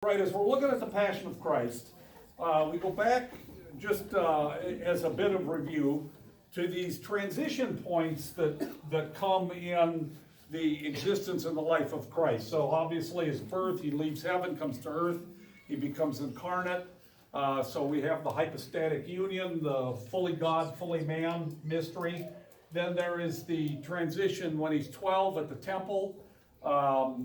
Right, as we're looking at the Passion of Christ, we go back just as a bit of review to these transition points that come in the existence and the life of Christ. So obviously his birth, he leaves heaven, comes to earth, he becomes incarnate. So we have the hypostatic union, the fully God, fully man mystery. Then there is the transition when he's 12 at the temple,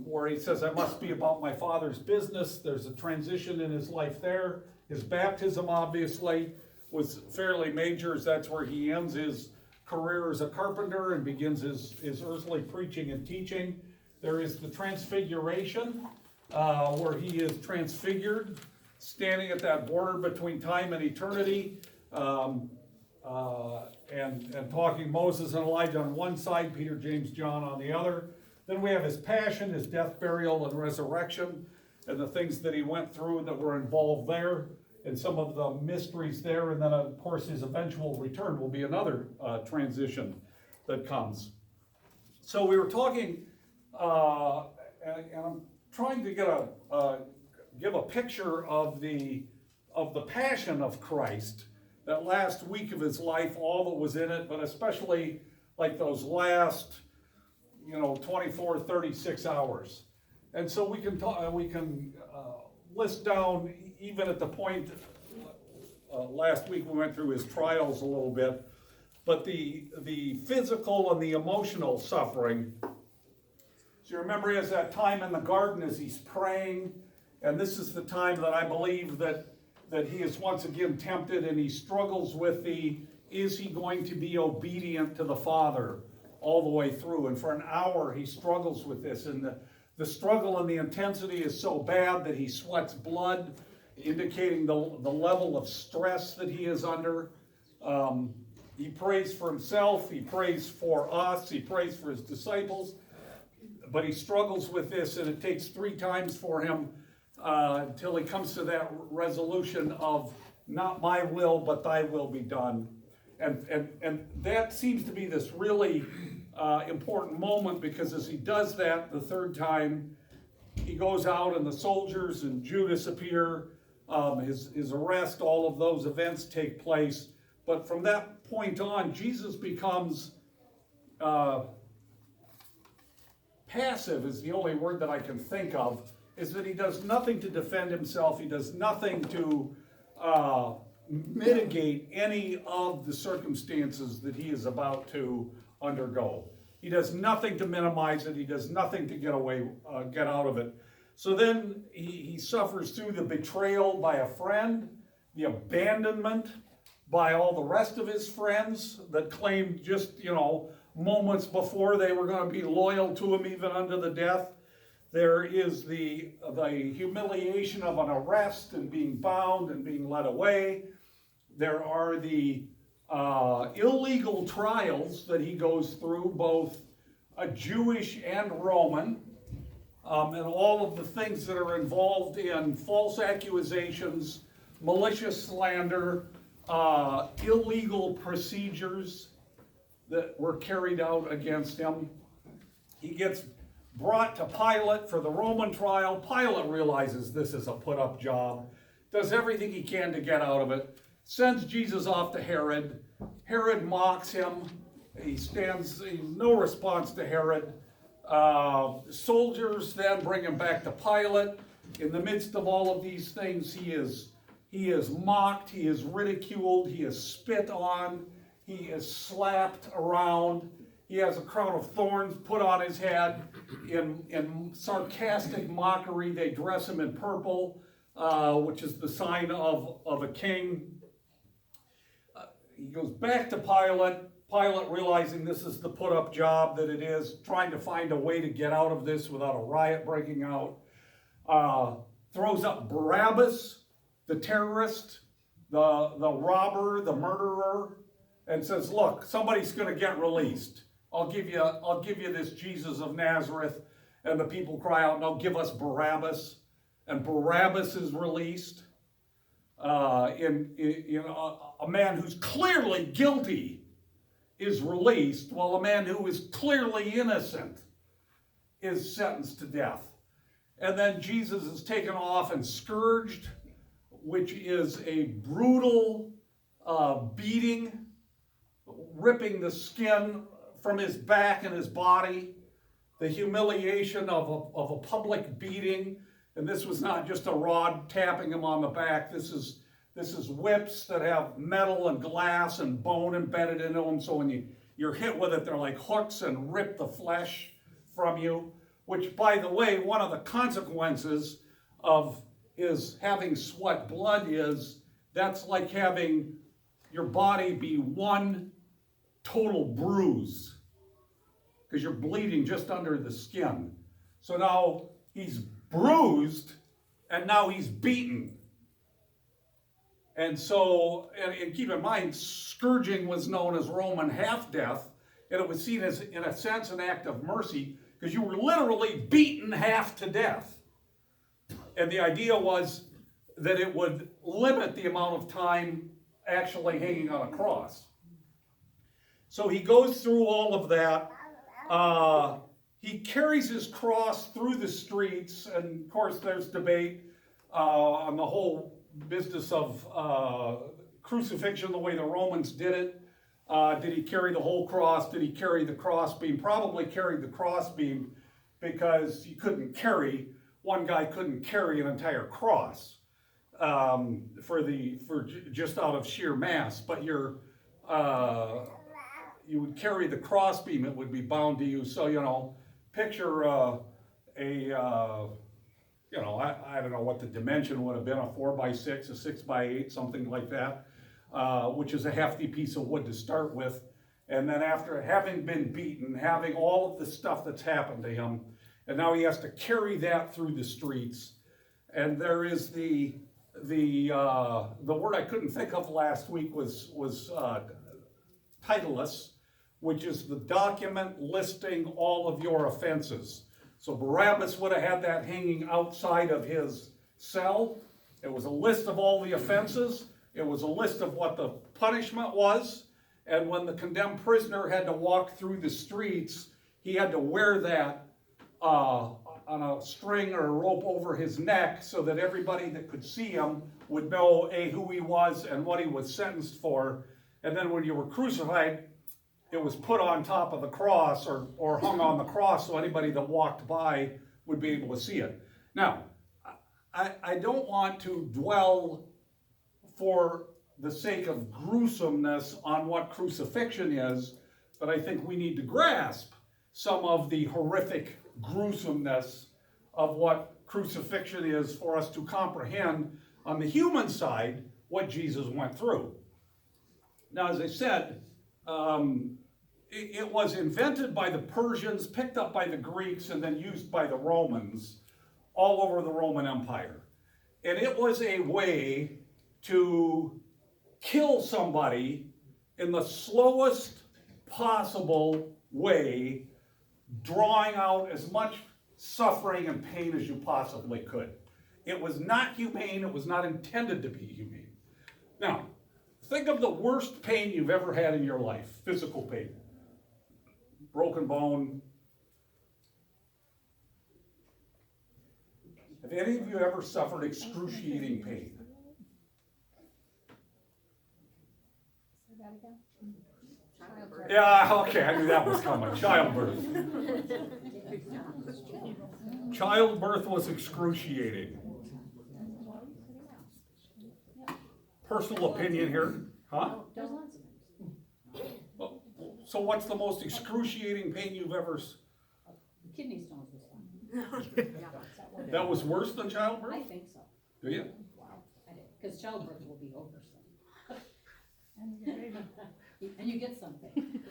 where he says, I must be about my Father's business. There's a transition in his life there. His baptism, obviously, was fairly major, as that's where he ends his career as a carpenter and begins his earthly preaching and teaching. There is the transfiguration, where he is transfigured, standing at that border between time and eternity, and talking Moses and Elijah on one side, Peter, James, John on the other. Then we have his passion, his death, burial, and resurrection, and the things that he went through that were involved there, and some of the mysteries there. And then, of course, his eventual return will be another transition that comes. So we were talking, and I'm trying to give a picture of the passion of Christ, that last week of his life, all that was in it, but especially like those last 24, 36 hours. And so we can list down, even at the point, last week we went through his trials a little bit, but the physical and the emotional suffering. So you remember he has that time in the garden as he's praying, and this is the time that I believe that he is once again tempted, and he struggles with is he going to be obedient to the Father all the way through? And for an hour he struggles with this, and the struggle and the intensity is so bad that he sweats blood, indicating the level of stress that he is under. He prays for himself, he prays for us, he prays for his disciples, but he struggles with this, and it takes 3 times for him until he comes to that resolution of, not my will, but thy will be done. And that seems to be this really important moment, because as he does that the 3rd time, he goes out and the soldiers and Judas appear, his arrest, all of those events take place. But from that point on, Jesus becomes passive, is the only word that I can think of, is that he does nothing to defend himself. He does nothing to mitigate any of the circumstances that he is about to undergo. He does nothing to minimize it. He does nothing to get out of it. So then he suffers through the betrayal by a friend, the abandonment by all the rest of his friends that claimed just, moments before they were going to be loyal to him even unto the death. There is the humiliation of an arrest and being bound and being led away. There are the illegal trials that he goes through, both Jewish and Roman, and all of the things that are involved in false accusations, malicious slander, illegal procedures that were carried out against him. He gets brought to Pilate for the Roman trial. Pilate realizes this is a put-up job, does everything he can to get out of it, sends Jesus off to Herod. Herod mocks him. He stands no response to Herod. Soldiers then bring him back to Pilate. In the midst of all of these things, he is mocked, he is ridiculed, he is spit on, he is slapped around. He has a crown of thorns put on his head. In sarcastic mockery, they dress him in purple, which is the sign of a king. He goes back to Pilate. Pilate, realizing this is the put-up job that it is, trying to find a way to get out of this without a riot breaking out, throws up Barabbas, the terrorist, the robber, the murderer, and says, look, somebody's going to get released. I'll give you this Jesus of Nazareth. And the people cry out, no, give us Barabbas. And Barabbas is released. A man who's clearly guilty is released, while a man who is clearly innocent is sentenced to death. And then Jesus is taken off and scourged, which is a brutal beating, ripping the skin from his back and his body, the humiliation of a public beating. And this was not just a rod tapping him on the back. This is whips that have metal and glass and bone embedded into them. So when you're hit with it, they're like hooks and rip the flesh from you. Which, by the way, one of the consequences of his having sweat blood is that's like having your body be one total bruise, because you're bleeding just under the skin. So now he's bruised and now he's beaten. And so, and keep in mind, scourging was known as Roman half-death, and it was seen as, in a sense, an act of mercy, because you were literally beaten half to death. And the idea was that it would limit the amount of time actually hanging on a cross. So he goes through all of that. He carries his cross through the streets, and of course there's debate on the whole business of crucifixion, the way the Romans did it. Did he carry the whole cross? Did he carry the crossbeam? Probably carried the crossbeam, because you couldn't carry, one guy couldn't carry an entire cross for just out of sheer mass. But you would carry the crossbeam, it would be bound to you. So, picture I don't know what the dimension would have been, a 4x6, a 6x8, something like that, which is a hefty piece of wood to start with. And then after having been beaten, having all of the stuff that's happened to him, and now he has to carry that through the streets. And there is the word I couldn't think of last week was titulus, which is the document listing all of your offenses. So Barabbas would have had that hanging outside of his cell. It was a list of all the offenses. It was a list of what the punishment was. And when the condemned prisoner had to walk through the streets, he had to wear that on a string or a rope over his neck, so that everybody that could see him would know who he was and what he was sentenced for. And then when you were crucified, it was put on top of the cross or hung on the cross, so anybody that walked by would be able to see it. Now, I don't want to dwell for the sake of gruesomeness on what crucifixion is, but I think we need to grasp some of the horrific gruesomeness of what crucifixion is for us to comprehend on the human side what Jesus went through. Now, as I said, it was invented by the Persians, picked up by the Greeks, and then used by the Romans all over the Roman Empire. And it was a way to kill somebody in the slowest possible way, drawing out as much suffering and pain as you possibly could. It was not humane. It was not intended to be humane. Now, think of the worst pain you've ever had in your life, physical pain. Broken bone. Have any of you ever suffered excruciating pain? Yeah, okay, I knew that was coming. Childbirth. Childbirth was excruciating. Personal opinion here. Huh? So what's the most excruciating pain you've ever... Kidney stones was one. That was worse than childbirth? I think so. Do you? Wow. I did. Because childbirth will be over soon. And you get something.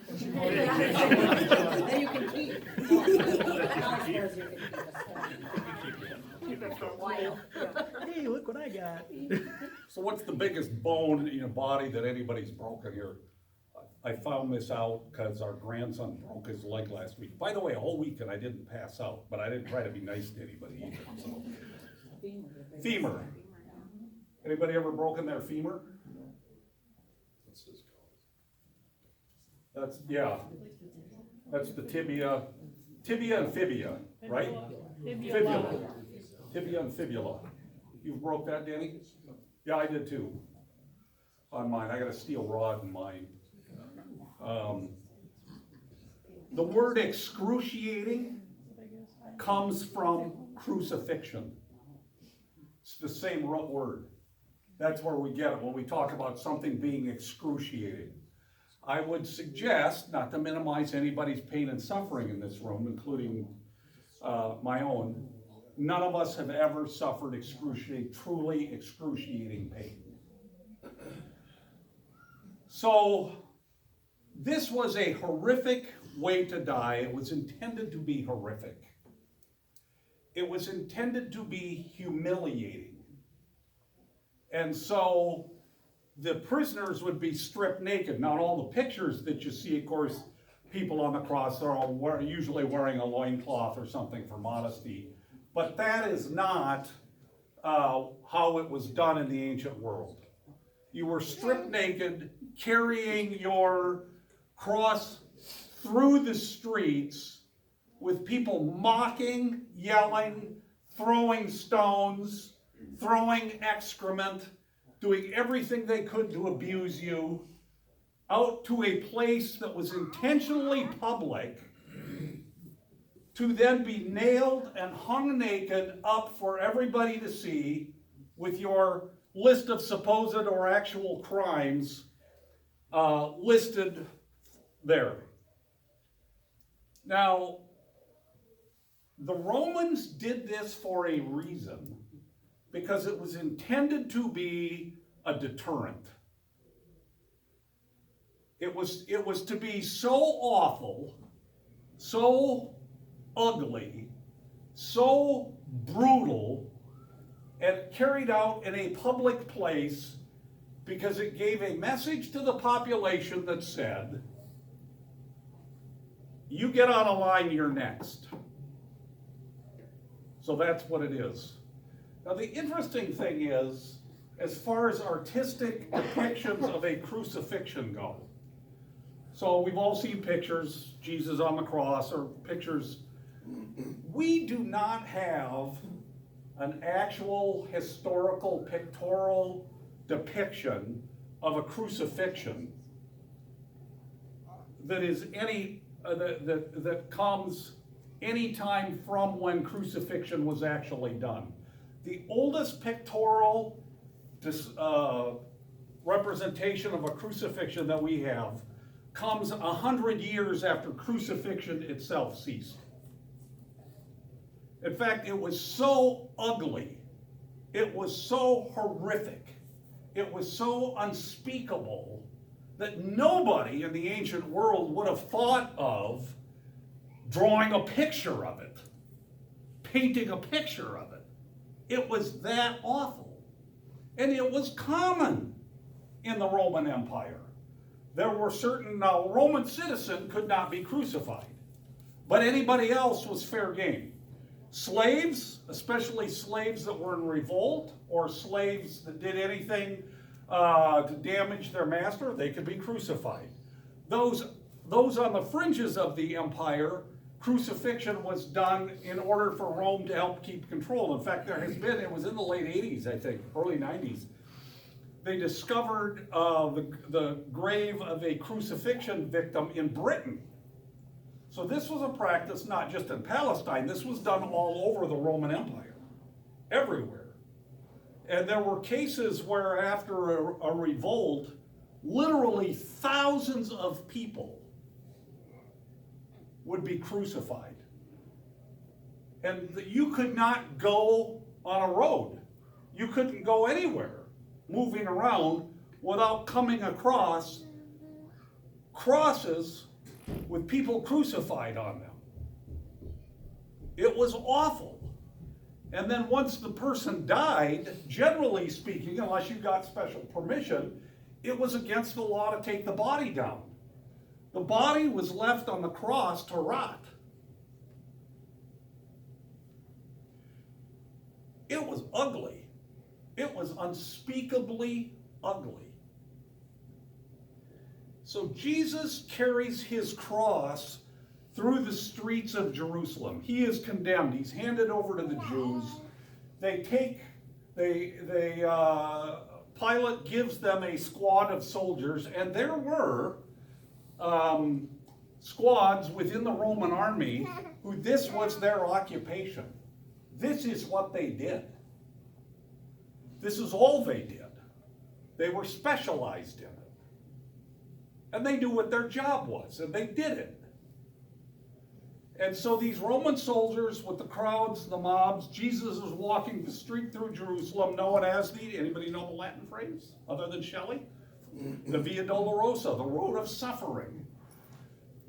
Then you can keep. Keep it for a while. Hey, look what I got. So what's the biggest bone in your body that anybody's broken here? I found this out because our grandson broke his leg last week. By the way, a whole weekend I didn't pass out, but I didn't try to be nice to anybody either. So. Femur. Anybody ever broken their femur? That's That's the tibia and fibia, right? Fibula. tibia and fibula. You broke that, Danny? Yeah, I did too. On mine, I got a steel rod in mine. The word excruciating comes from crucifixion. It's the same root word. That's where we get it when we talk about something being excruciating. I would suggest, not to minimize anybody's pain and suffering in this room, including my own, none of us have ever suffered truly excruciating pain. So, this was a horrific way to die. It was intended to be horrific. It was intended to be humiliating. And so, the prisoners would be stripped naked. Now, all the pictures that you see, of course, people on the cross are all usually wearing a loincloth or something for modesty. But that is not how it was done in the ancient world. You were stripped naked, carrying your cross through the streets with people mocking, yelling, throwing stones, throwing excrement, doing everything they could to abuse you, out to a place that was intentionally public, to then be nailed and hung naked up for everybody to see with your list of supposed or actual crimes listed there. Now, the Romans did this for a reason, because it was intended to be a deterrent. It was to be so awful, so ugly, so brutal, and carried out in a public place, because it gave a message to the population that said, you get on a line, you're next. So that's what it is. Now the interesting thing is, as far as artistic depictions of a crucifixion go, so we've all seen pictures, Jesus on the cross, or pictures. We do not have an actual historical pictorial depiction of a crucifixion that is that comes any time from when crucifixion was actually done. The oldest pictorial representation of a crucifixion that we have comes 100 years after crucifixion itself ceased. In fact, it was so ugly, it was so horrific, it was so unspeakable that nobody in the ancient world would have thought of drawing a picture of it, painting a picture of it. It was that awful. And it was common in the Roman Empire. There were certain, now a Roman citizen could not be crucified, but anybody else was fair game. Slaves, especially slaves that were in revolt, or slaves that did anything to damage their master, they could be crucified. Those on the fringes of the empire, crucifixion was done in order for Rome to help keep control. In fact, it was in the late 80s, I think, early 90s, they discovered the grave of a crucifixion victim in Britain. So this was a practice not just in Palestine, this was done all over the Roman Empire, everywhere. And there were cases where after a revolt, literally thousands of people would be crucified. And you could not go on a road. You couldn't go anywhere moving around without coming across crosses with people crucified on them. It was awful. And then once the person died, generally speaking, unless you got special permission, it was against the law to take the body down. The body was left on the cross to rot. It was ugly. It was unspeakably ugly. So Jesus carries his cross through the streets of Jerusalem. He is condemned. He's handed over to the Jews. Pilate gives them a squad of soldiers, and there were squads within the Roman army who this was their occupation. This is what they did. This is all they did. They were specialized in it. And they knew what their job was, and they did it. And so these Roman soldiers with the crowds, the mobs, Jesus is walking the street through Jerusalem, known as anybody know the Latin phrase other than Shelley? The Via Dolorosa, the road of suffering.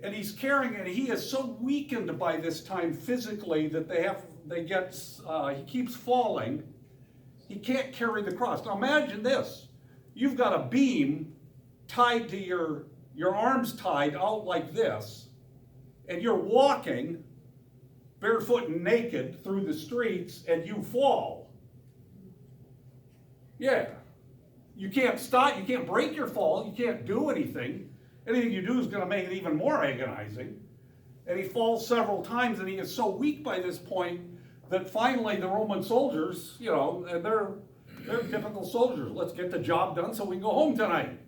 And he's carrying it. He is so weakened by this time physically that he keeps falling. He can't carry the cross. Now imagine this. You've got a beam tied to your arms tied out like this, and you're walking barefoot and naked through the streets, and you fall. Yeah. You can't stop, you can't break your fall, you can't do anything. Anything you do is going to make it even more agonizing. And he falls several times, and he is so weak by this point that finally the Roman soldiers, and they're typical soldiers. Let's get the job done so we can go home tonight.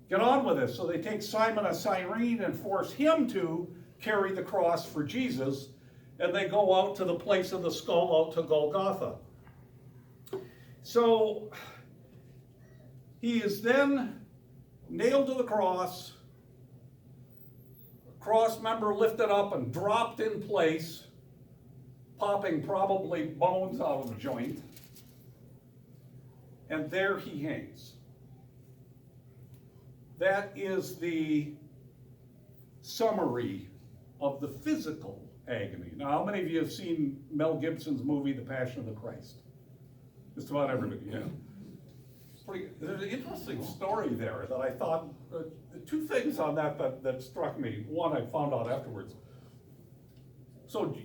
Get on with this. So they take Simon of Cyrene and force him to carry the cross for Jesus, and they go out to the place of the skull, out to Golgotha. So he is then nailed to the cross member lifted up and dropped in place, popping probably bones out of the joint, and there he hangs. That is the summary of the physical agony. Now, how many of you have seen Mel Gibson's movie, The Passion of the Christ? Just about everybody, yeah. There's an interesting story there that I thought, two things on that struck me. One, I found out afterwards. So,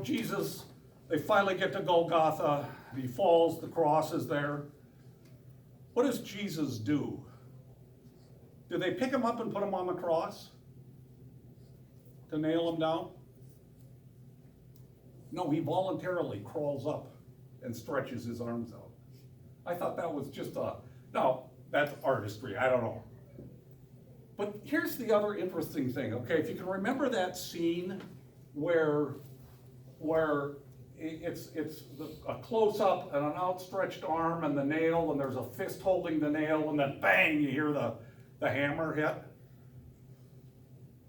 Jesus, they finally get to Golgotha, he falls, the cross is there. What does Jesus do? Do they pick him up and put him on the cross to nail him down? No, he crawls up and stretches his arms out. I thought that was just no, that's artistry, I don't know. But here's the other interesting thing, okay? If you can remember that scene where it's a close-up and an outstretched arm and the nail, and there's a fist holding the nail, and then bang, you hear the hammer hit.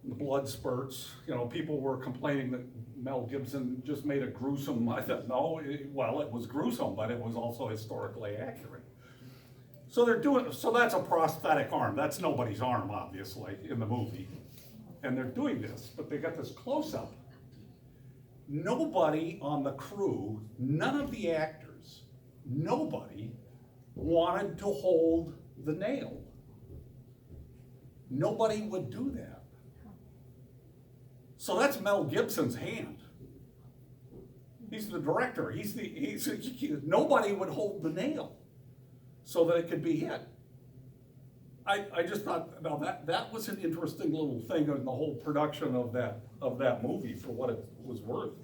The blood spurts. People were complaining that Mel Gibson just made a gruesome, I thought, no, it was gruesome, but it was also historically accurate. So that's a prosthetic arm. That's nobody's arm, obviously, in the movie. And they're doing this, but they got this close-up. Nobody on the crew, none of the actors, nobody wanted to hold the nail. Nobody would do that. So that's Mel Gibson's hand. He's the director. Nobody would hold the nail so that it could be hit. I just thought, now that was an interesting little thing in the whole production of that movie for what it was worth.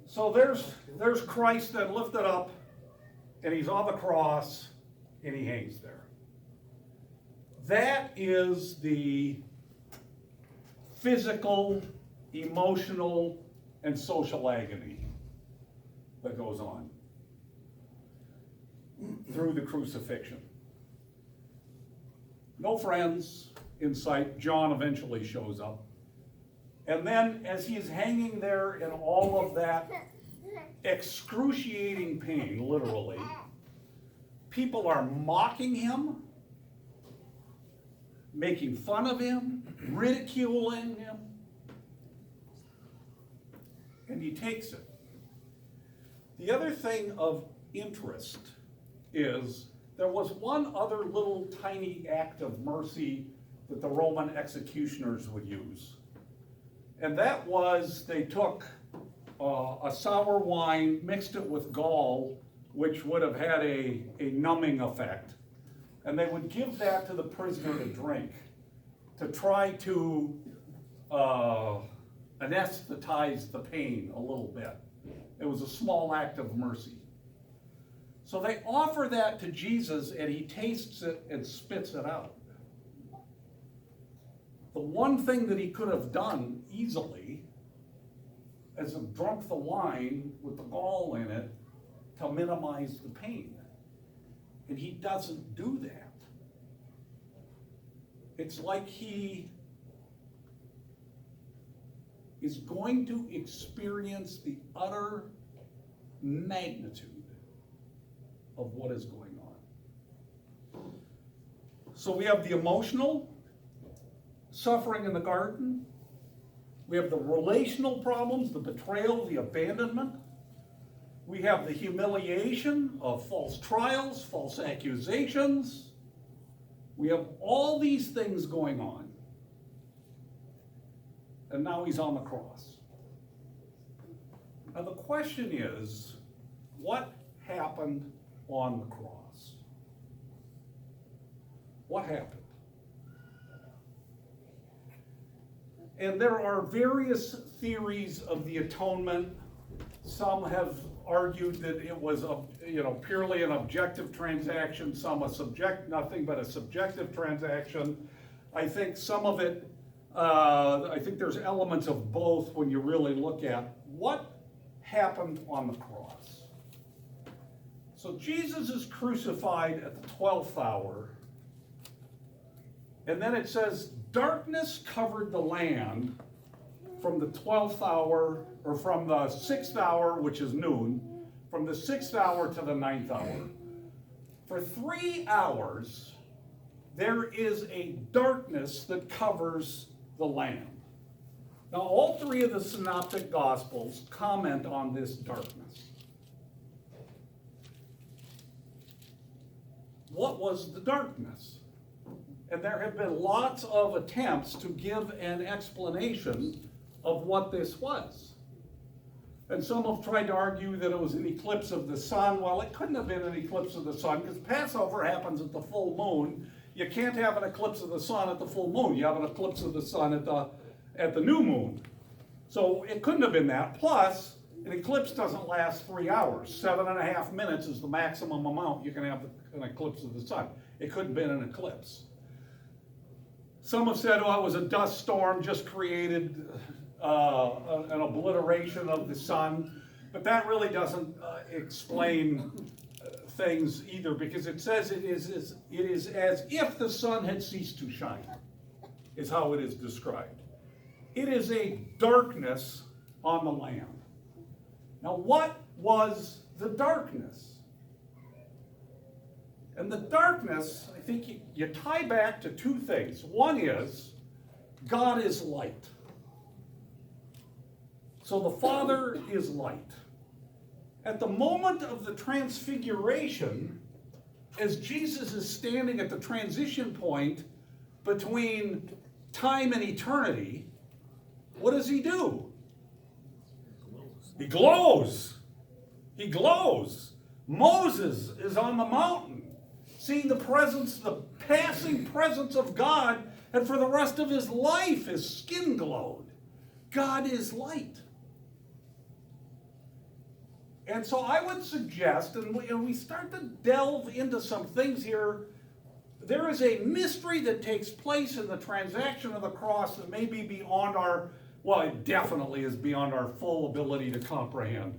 So there's Christ then lifted up, and he's on the cross, and he hangs there. That is the physical, emotional, and social agony that goes on through the crucifixion. No friends in sight. John eventually shows up. And then as he is hanging there in all of that excruciating pain, literally, people are mocking him, making fun of him, ridiculing him, and he takes it. The other thing of interest is there was one other little tiny act of mercy that the Roman executioners would use. And that was they took a sour wine, mixed it with gall, which would have had a numbing effect. And they would give that to the prisoner to drink to try to anesthetize the pain a little bit. It was a small act of mercy. So they offer that to Jesus, and he tastes it and spits it out. The one thing that he could have done easily is have drunk the wine with the gall in it to minimize the pain. And he doesn't do that. It's like he is going to experience the utter magnitude of what is going on. So we have the emotional suffering in the garden. We have the relational problems, the betrayal, the abandonment. We have the humiliation of false trials, false accusations. We have all these things going on. And now he's on the cross. Now the question is, what happened on the cross? What happened? And there are various theories of the atonement. Some have argued that it was purely an objective transaction, some nothing but a subjective transaction. I think some of it, I think there's elements of both when you really look at what happened on the cross. So Jesus is crucified at the 12th hour, and then it says, darkness covered the land from the 12th hour, or from the 6th hour, which is noon, from the 6th hour to the 9th hour. For 3 hours, there is a darkness that covers the land. Now, all three of the synoptic gospels comment on this darkness. What was the darkness? And there have been lots of attempts to give an explanation of what this was. And some have tried to argue that it was an eclipse of the sun. Well, it couldn't have been an eclipse of the sun because Passover happens at the full moon. You can't have an eclipse of the sun at the full moon. You have an eclipse of the sun at the new moon. So it couldn't have been that. Plus, an eclipse doesn't last 3 hours. 7.5 minutes is the maximum amount you can have an eclipse of the sun. It couldn't have been an eclipse. Some have said, oh, it was a dust storm, just created an obliteration of the sun. But that really doesn't explain things either, because it says it is as if the sun had ceased to shine, is how it is described. It is a darkness on the land. Now, what was the darkness? And the darkness, I think you tie back to two things. One is, God is light. So the Father is light. At the moment of the transfiguration, as Jesus is standing at the transition point between time and eternity, what does he do? He glows. He glows. Moses is on the mountain, seeing the passing presence of God, and for the rest of his life, his skin glowed. God is light. And so I would suggest, and we start to delve into some things here, there is a mystery that takes place in the transaction of the cross that may be beyond it definitely is beyond our full ability to comprehend.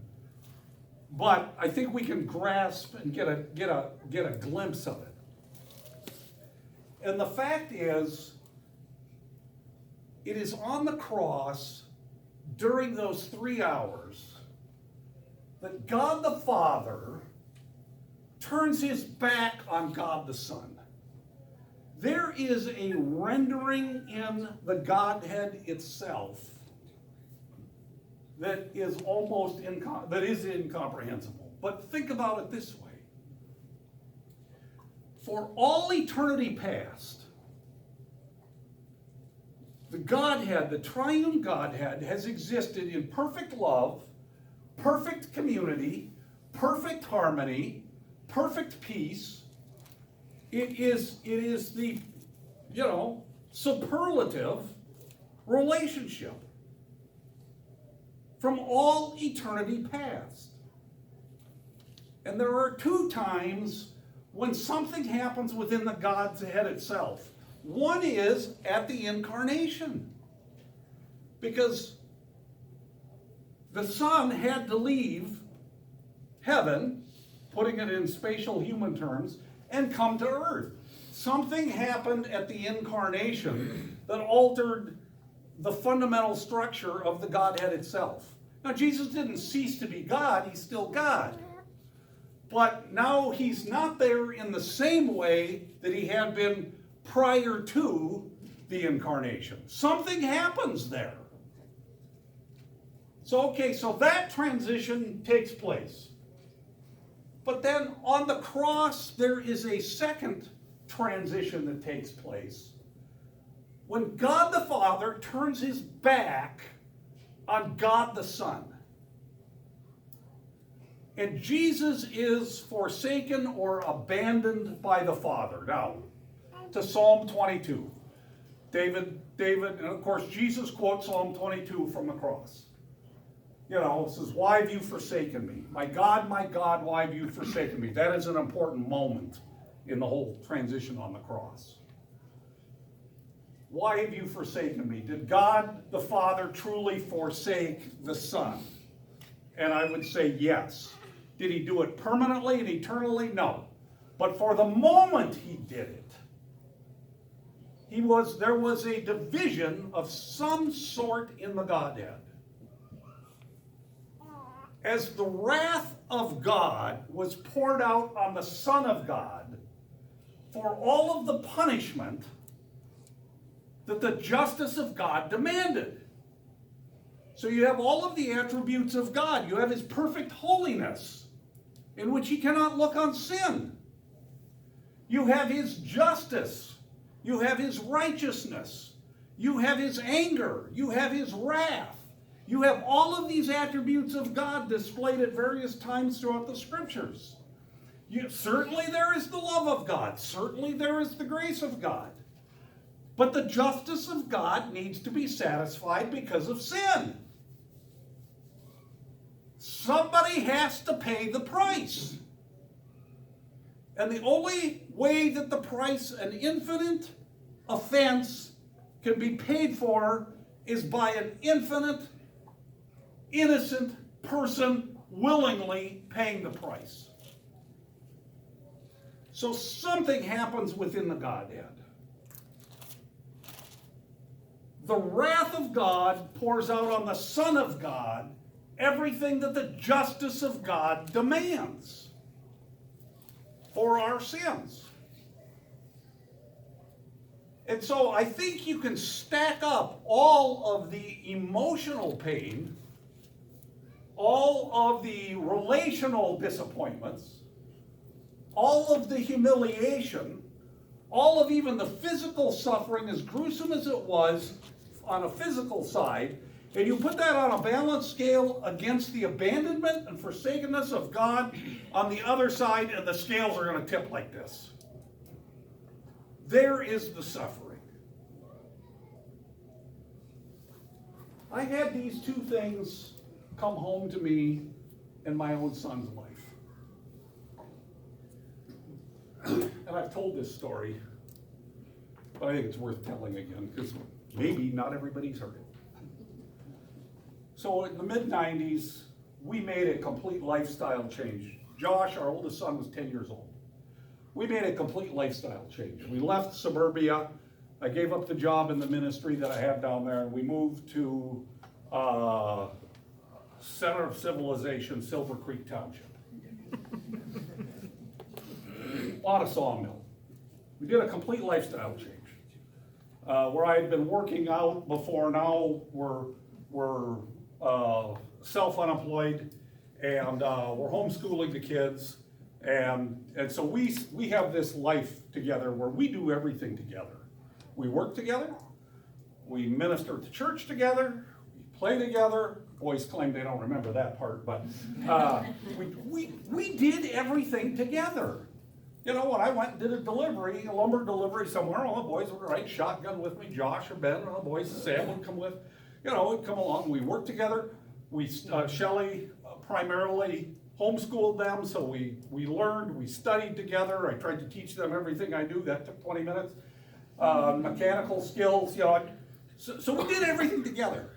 But I think we can grasp and get a glimpse of it. And the fact is, it is on the cross during those 3 hours that God the Father turns his back on God the Son. There is a rendering in the Godhead itself that is incomprehensible. But think about it this way. For all eternity past, the Godhead, the triune Godhead, has existed in perfect love, perfect community, perfect harmony, perfect peace. It is the, superlative relationship. from all eternity past. And there are two times when something happens within the Godhead itself. One is at the incarnation, because the Son had to leave heaven, putting it in spatial human terms, and come to earth. Something happened at the incarnation that altered the fundamental structure of the Godhead itself. Now, Jesus didn't cease to be God, he's still God. But now he's not there in the same way that he had been prior to the incarnation. Something happens there. So that transition takes place. But then on the cross, there is a second transition that takes place. When God the Father turns his back on God the Son, and Jesus is forsaken or abandoned by the Father. Now, to Psalm 22. David, and of course Jesus quotes Psalm 22 from the cross. You know, it says, "Why have you forsaken me? My God, why have you forsaken me?" That is an important moment in the whole transition on the cross. Why have you forsaken me? Did God the Father truly forsake the Son? And I would say yes. Did he do it permanently and eternally? No. But for the moment he did it. There was a division of some sort in the Godhead. As the wrath of God was poured out on the Son of God for all of the punishment that the justice of God demanded. So you have all of the attributes of God. You have his perfect holiness, in which he cannot look on sin. You have his justice. You have his righteousness. You have his anger. You have his wrath. You have all of these attributes of God displayed at various times throughout the scriptures. Certainly there is the love of God. Certainly there is the grace of God. But the justice of God needs to be satisfied because of sin. Somebody has to pay the price. And the only way that the price, an infinite offense, can be paid for is by an infinite, innocent person willingly paying the price. So something happens within the Godhead. The wrath of God pours out on the Son of God everything that the justice of God demands for our sins. And so I think you can stack up all of the emotional pain, all of the relational disappointments, all of the humiliation, all of even the physical suffering, as gruesome as it was on a physical side, and you put that on a balanced scale against the abandonment and forsakenness of God on the other side, and the scales are going to tip like this. There is the suffering. I had these two things come home to me in my own son's life. And I've told this story, but I think it's worth telling again, because maybe not everybody's heard it. So in the mid-90s, we made a complete lifestyle change. Josh, our oldest son, was 10 years old. We made a complete lifestyle change. We left suburbia. I gave up the job in the ministry that I had down there, and we moved to center of civilization, Silver Creek Township. A lot of sawmill. We did a complete lifestyle change. Where I had been working out before, now we're self-unemployed, and we're homeschooling the kids, and so we have this life together where we do everything together. We work together, we minister at the church together, we play together. Boys claim they don't remember that part, but we did everything together. You know, when I went and did a lumber delivery somewhere, all the boys would ride shotgun with me, Josh or Ben, and the boys, Sam would come with. You know, we'd come along, we worked together, Shelley primarily homeschooled them, so we learned, we studied together. I tried to teach them everything I knew. That took 20 minutes. Mechanical skills, you know. So we did everything together.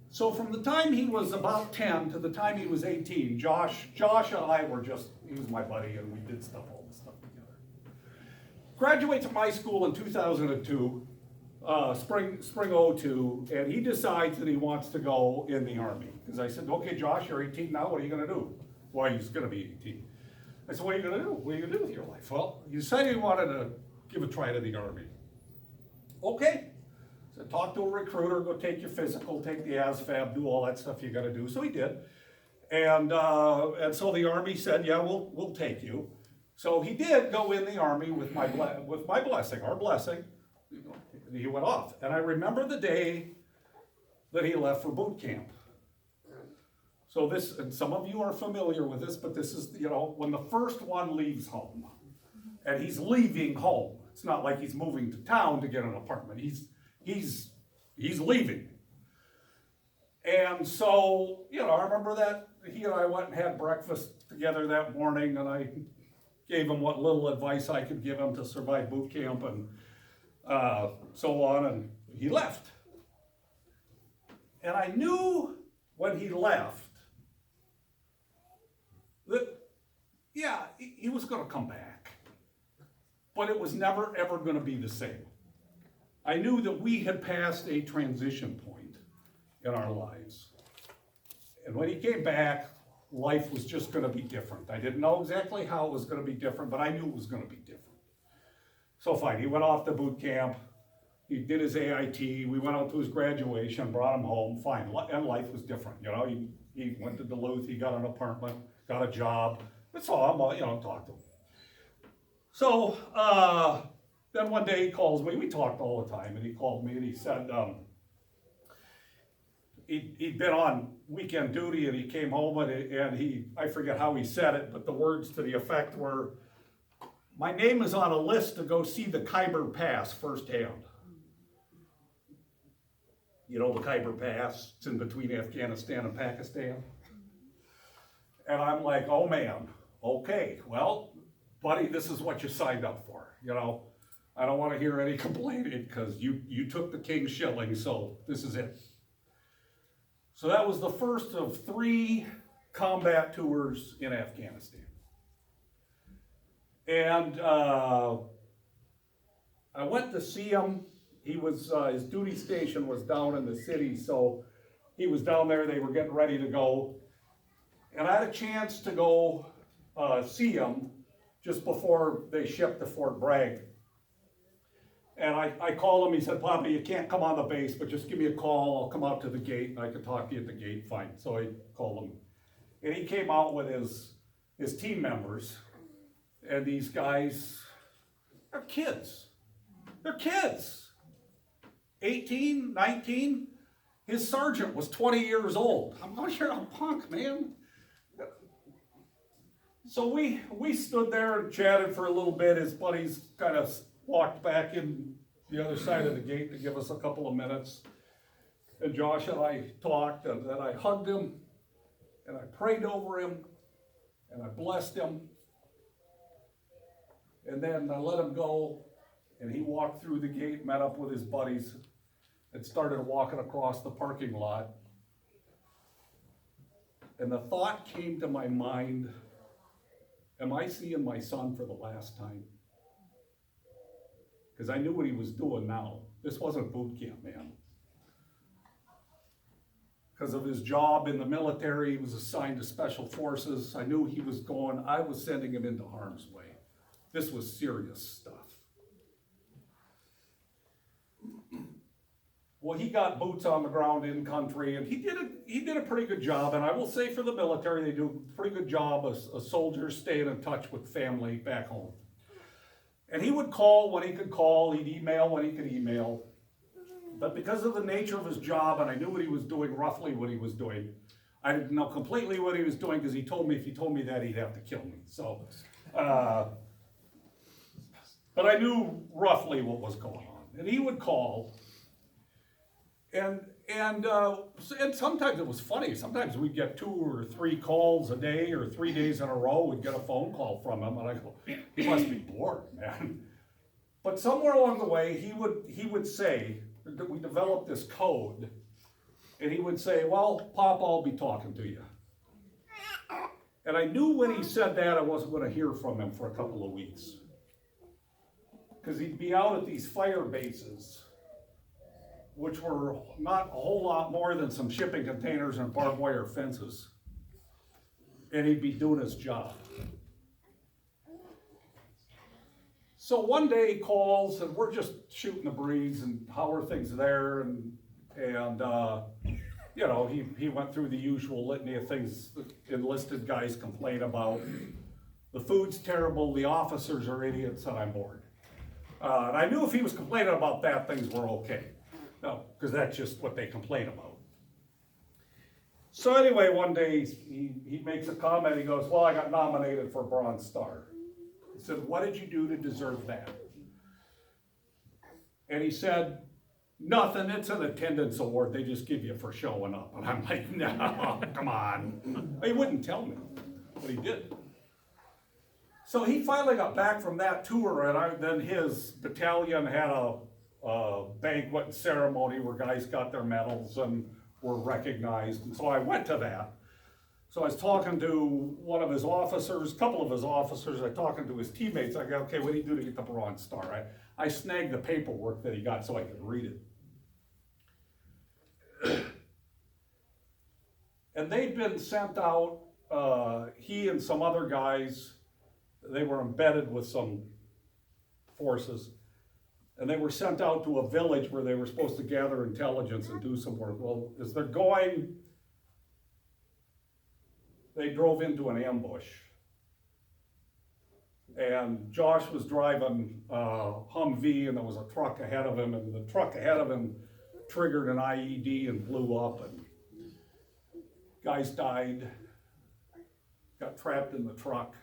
So from the time he was about 10 to the time he was 18, Josh and I were just, he was my buddy, and we did all this stuff together. Graduates from high school in 2002, spring '02, and he decides that he wants to go in the Army. Because I said, okay, Josh, you're 18 now, what are you gonna do? Well, he's gonna be 18. I said, what are you gonna do? What are you gonna do with your life? Well, he decided he wanted to give a try to the Army. Okay. So talk to a recruiter, go take your physical, take the ASVAB, do all that stuff you gotta do. So he did. And so the Army said, yeah, we'll take you. So he did go in the Army with my blessing, our blessing. He went off. And I remember the day that he left for boot camp. So this, and some of you are familiar with this, but this is, you know, when the first one leaves home, and he's leaving home. It's not like he's moving to town to get an apartment. He's leaving. And so, you know, I remember that he and I went and had breakfast together that morning, and I gave him what little advice I could give him to survive boot camp and so on, and he left. And I knew when he left that, yeah, he was gonna come back, but it was never ever gonna be the same. I knew that we had passed a transition point in our lives. And when he came back, life was just gonna be different. I didn't know exactly how it was gonna be different, but I knew it was gonna be different. So fine, he went off to boot camp, he did his AIT, we went out to his graduation, brought him home, fine, and life was different, you know, he went to Duluth, he got an apartment, got a job, I saw him, you know, talked to him. So, then one day he calls me, we talked all the time, and he called me and he said, he'd been on weekend duty and he came home and I forget how he said it, but the words to the effect were, my name is on a list to go see the Khyber Pass firsthand. You know the Khyber Pass, it's in between Afghanistan and Pakistan. And I'm like, oh man, okay, well, buddy, this is what you signed up for, you know. I don't want to hear any complaining because you took the king's shilling, so this is it. So that was the first of 3 combat tours in Afghanistan. And I went to see him. He was, his duty station was down in the city, so he was down there, they were getting ready to go. And I had a chance to go see him just before they shipped to Fort Bragg. And I called him, he said, Papa, you can't come on the base, but just give me a call, I'll come out to the gate, and I can talk to you at the gate, fine. So I called him. And he came out with his team members, and these guys, they're kids. They're kids. 18, 19, his sergeant was 20 years old. I'm not sure I'm a punk, man. So we stood there and chatted for a little bit. His buddies kind of walked back in the other side of the gate to give us a couple of minutes. And Josh and I talked, and then I hugged him, and I prayed over him, and I blessed him. And then I let him go, and he walked through the gate, met up with his buddies, and started walking across the parking lot. And the thought came to my mind, am I seeing my son for the last time? Because I knew what he was doing now. This wasn't boot camp, man. Because of his job in the military, he was assigned to special forces. I knew he was going, I was sending him into harm's way. This was serious stuff. Well, he got boots on the ground in country, and he did a pretty good job. And I will say for the military, they do a pretty good job of soldiers staying in touch with family back home. And he would call when he could call, he'd email when he could email. But because of the nature of his job, and I knew what he was doing, roughly what he was doing, I didn't know completely what he was doing because he told me if he told me that, he'd have to kill me. So, but I knew roughly what was going on. And he would call, and And sometimes it was funny. Sometimes we'd get 2 or 3 calls a day, or 3 days in a row, we'd get a phone call from him, and I go, he must be bored, man. But somewhere along the way, he would say that we developed this code, and he would say, well, Pop, I'll be talking to you. And I knew when he said that I wasn't gonna hear from him for a couple of weeks. Because he'd be out at these fire bases, which were not a whole lot more than some shipping containers and barbed wire fences. And he'd be doing his job. So one day he calls, and we're just shooting the breeze, and how are things there, and you know, he went through the usual litany of things that enlisted guys complain about. The food's terrible, the officers are idiots, and I'm bored. And I knew if he was complaining about that, things were okay. No, because that's just what they complain about. So anyway, one day he makes a comment, he goes, well, I got nominated for a Bronze Star. He said, what did you do to deserve that? And he said, nothing, it's an attendance award they just give you for showing up. And I'm like, no, come on. He wouldn't tell me, but he did. So he finally got back from that tour, and then his battalion had a banquet and ceremony where guys got their medals and were recognized, and so I went to that. So I was talking to one of his officers, a couple of his officers, I was talking to his teammates, I go, okay, what do you do to get the Bronze Star? I snagged the paperwork that he got so I could read it. And they'd been sent out, he and some other guys, they were embedded with some forces, and they were sent out to a village where they were supposed to gather intelligence and do some work. Well, as they're going, they drove into an ambush. And Josh was driving Humvee, and there was a truck ahead of him, and the truck ahead of him triggered an IED and blew up, and guys died, got trapped in the truck.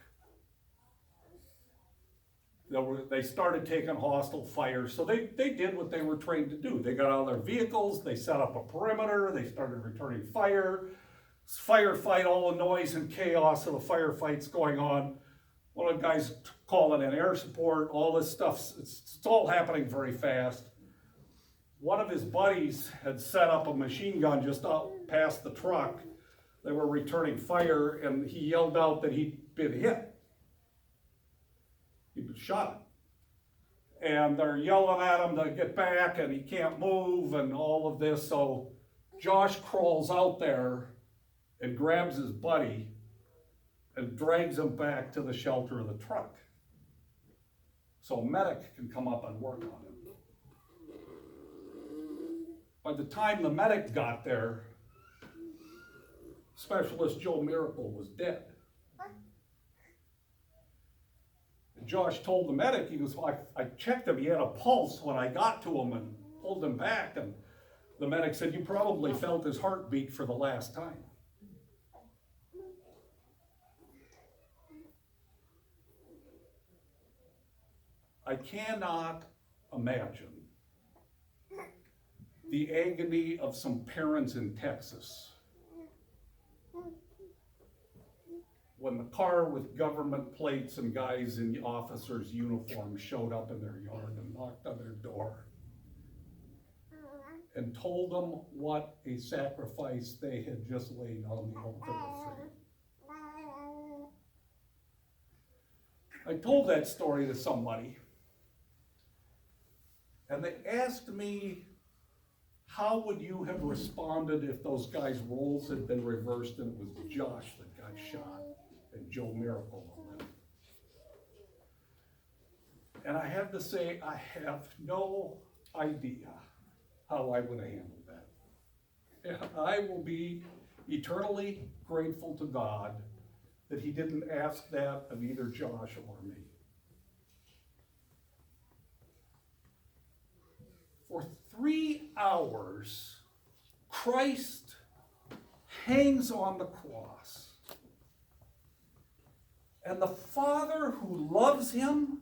They started taking hostile fire, so they did what they were trained to do. They got out of their vehicles, they set up a perimeter, they started returning fire. Firefight, all the noise and chaos of the firefights going on. One of the guys calling in air support, all this stuff, it's all happening very fast. One of his buddies had set up a machine gun just out past the truck. They were returning fire, and he yelled out that he'd been hit. He'd been shot. And they're yelling at him to get back, and he can't move, and all of this. So Josh crawls out there and grabs his buddy and drags him back to the shelter of the truck so a medic can come up and work on him. By the time the medic got there, Specialist Joe Miracle was dead. And Josh told the medic, he goes, well, I checked him, he had a pulse when I got to him and pulled him back, and the medic said, you probably felt his heartbeat for the last time. I cannot imagine the agony of some parents in Texas when the car with government plates and guys in officers' uniforms showed up in their yard and knocked on their door and told them what a sacrifice they had just laid on the altar of faith. I told that story to somebody, and they asked me, how would you have responded if those guys' roles had been reversed and it was Josh that got shot and Joe Miracle was living? And I have to say, I have no idea how I would have handled that. And I will be eternally grateful to God that he didn't ask that of either Josh or me. For 3 hours, Christ hangs on the cross. And the Father who loves him,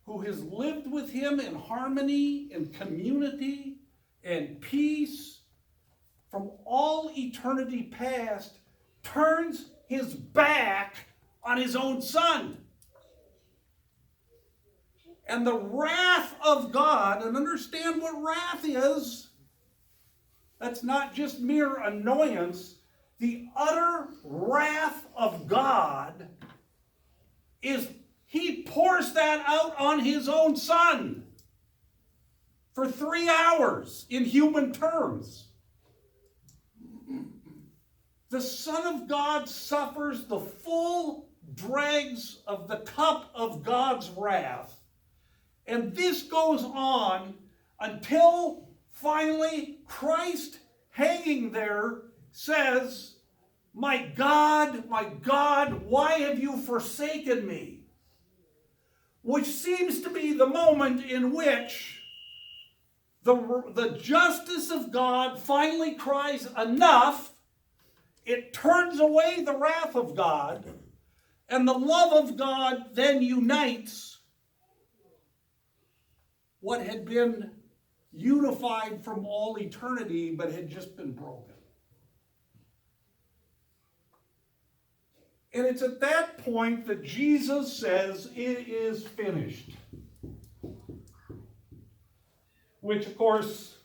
who has lived with him in harmony and community and peace from all eternity past turns his back on his own son. And the wrath of God, and understand what wrath is, that's not just mere annoyance. The utter wrath of God is he pours that out on his own son for 3 hours in human terms. The Son of God suffers the full dregs of the cup of God's wrath. And this goes on until finally Christ, hanging there, says, my God, why have you forsaken me?" Which seems to be the moment in which the justice of God finally cries, enough. It turns away the wrath of God, and the love of God then unites what had been unified from all eternity but had just been broken. And it's at that point that Jesus says, "It is finished." Which, of course,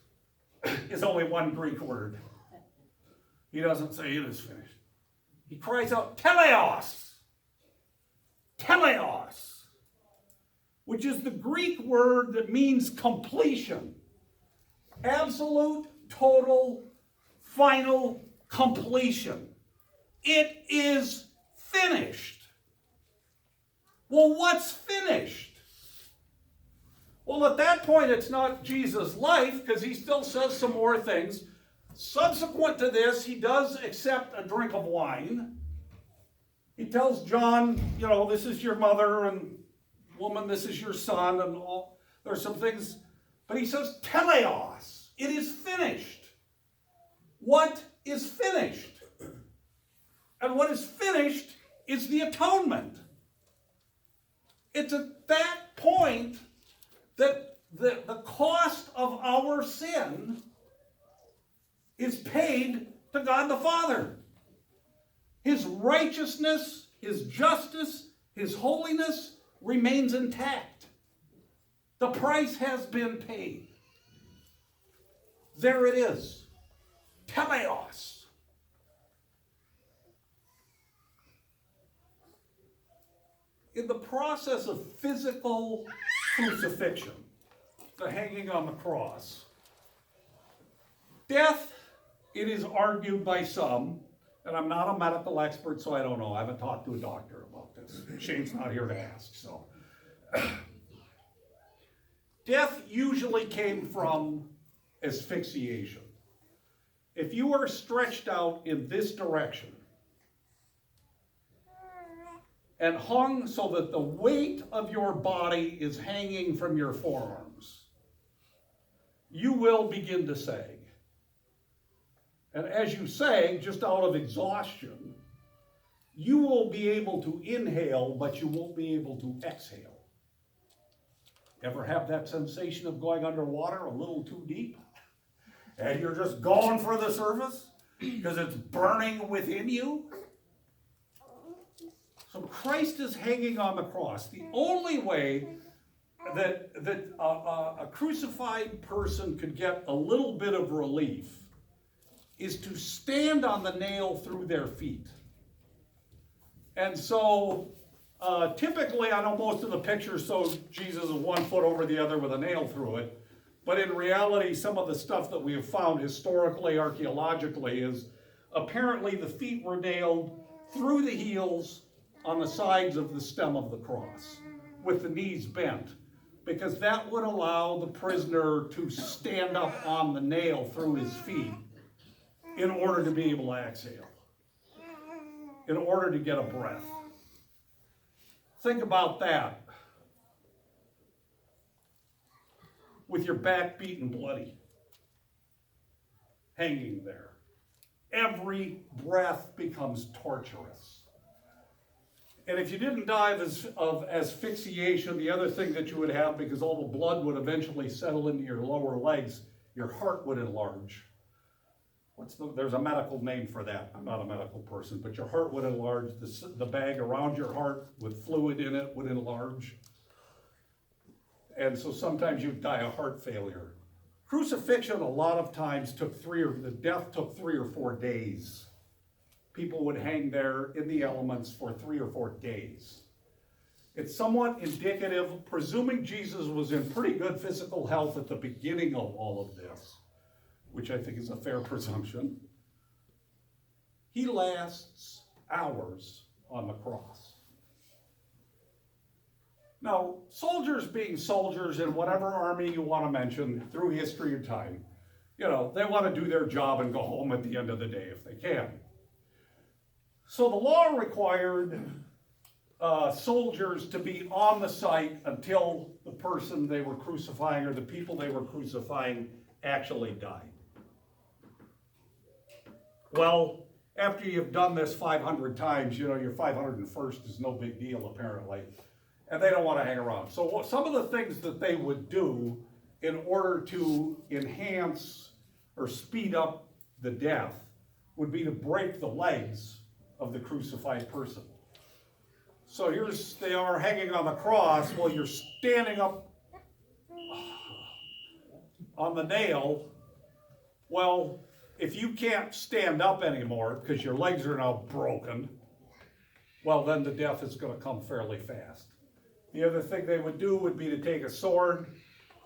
is only one Greek word. He doesn't say it is finished. He cries out, "Teleos!" Teleos! Which is the Greek word that means completion. Absolute, total, final completion. It is finished. Well, what's finished? Well, at that point, it's not Jesus' life, because he still says some more things. Subsequent to this, he does accept a drink of wine. He tells John, this is your mother, and woman, this is your son, and all. There's some things, but he says, "Teleos," it is finished. What is finished? And what is finished is the atonement. It's at that point that the cost of our sin is paid to God the Father. His righteousness, his justice, his holiness remains intact. The price has been paid. There it is. Teleos. In the process of physical crucifixion, the hanging on the cross, death, it is argued by some, and I'm not a medical expert, so I don't know. I haven't talked to a doctor about this. Shane's not here to ask, so. Death usually came from asphyxiation. If you are stretched out in this direction and hung so that the weight of your body is hanging from your forearms, you will begin to sag. And as you sag, just out of exhaustion, you will be able to inhale, but you won't be able to exhale. Ever have that sensation of going underwater a little too deep? And you're just going for the surface because it's burning within you? So Christ is hanging on the cross. The only way that a crucified person could get a little bit of relief is to stand on the nail through their feet. And so typically, I know most of the pictures show Jesus is 1 foot over the other with a nail through it. But in reality, some of the stuff that we have found historically, archaeologically, is apparently the feet were nailed through the heels on the sides of the stem of the cross, with the knees bent, because that would allow the prisoner to stand up on the nail through his feet in order to be able to exhale, in order to get a breath. Think about that. With your back beaten bloody, hanging there. Every breath becomes torturous. And if you didn't die of asphyxiation, the other thing that you would have, because all the blood would eventually settle into your lower legs, your heart would enlarge. there's a medical name for that, I'm not a medical person, but your heart would enlarge, the bag around your heart with fluid in it would enlarge. And so sometimes you'd die of heart failure. Crucifixion a lot of times the death took 3 or 4 days. People would hang there in the elements for 3 or 4 days. It's somewhat indicative, presuming Jesus was in pretty good physical health at the beginning of all of this, which I think is a fair presumption. He lasts hours on the cross. Now, soldiers being soldiers in whatever army you want to mention through history or time, they want to do their job and go home at the end of the day if they can. So the law required soldiers to be on the site until the person they were crucifying or the people they were crucifying actually died. Well, after you've done this 500 times, your 501st is no big deal apparently. And they don't want to hang around. So some of the things that they would do in order to enhance or speed up the death would be to break the legs of the crucified person. So they are hanging on the cross while you're standing up on the nail. Well, if you can't stand up anymore because your legs are now broken, well, then the death is going to come fairly fast. The other thing they would do would be to take a sword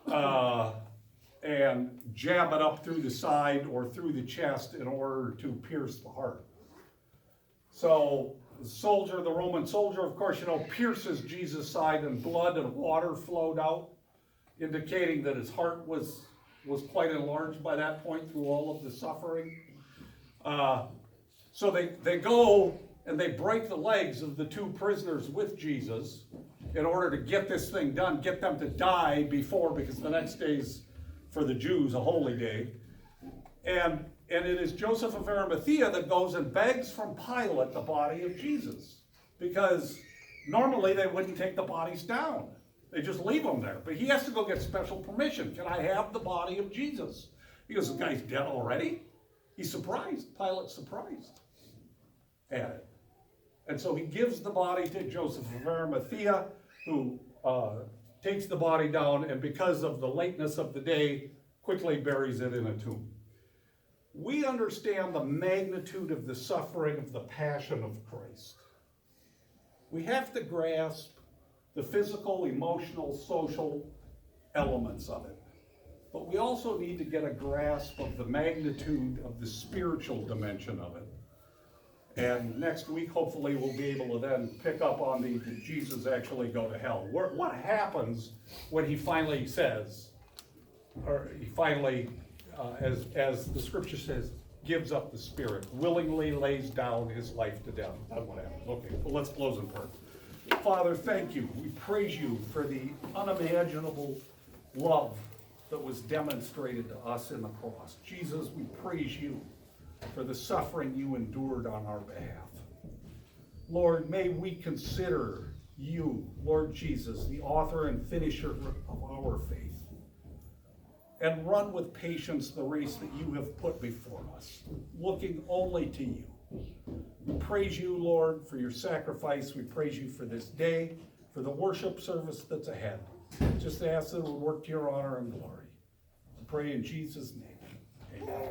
and jab it up through the side or through the chest in order to pierce the heart. So the Roman soldier, of course, pierces Jesus' side and blood and water flowed out, indicating that his heart was quite enlarged by that point through all of the suffering. So they go and they break the legs of the 2 prisoners with Jesus in order to get this thing done, get them to die because the next day's, for the Jews, a holy day. And it is Joseph of Arimathea that goes and begs from Pilate the body of Jesus, because normally they wouldn't take the bodies down. They just leave them there. But he has to go get special permission. Can I have the body of Jesus? He goes, the guy's dead already? He's surprised. Pilate's surprised at it. And so he gives the body to Joseph of Arimathea, who takes the body down, and because of the lateness of the day, quickly buries it in a tomb. We understand the magnitude of the suffering of the passion of Christ. We have to grasp the physical, emotional, social elements of it. But we also need to get a grasp of the magnitude of the spiritual dimension of it. And next week, hopefully, we'll be able to then pick up on did Jesus actually go to hell? What happens when he finally says, or he finally, as the scripture says, gives up the spirit, willingly lays down his life to death? That's what happens. Okay, well, let's close in prayer. Father, thank you. We praise you for the unimaginable love that was demonstrated to us in the cross. Jesus, we praise you for the suffering you endured on our behalf. Lord, may we consider you, Lord Jesus, the author and finisher of our faith, and run with patience the race that you have put before us, looking only to you. We praise you, Lord, for your sacrifice. We praise you for this day, for the worship service that's ahead. Just ask that it would work to your honor and glory. I pray in Jesus' name. Amen.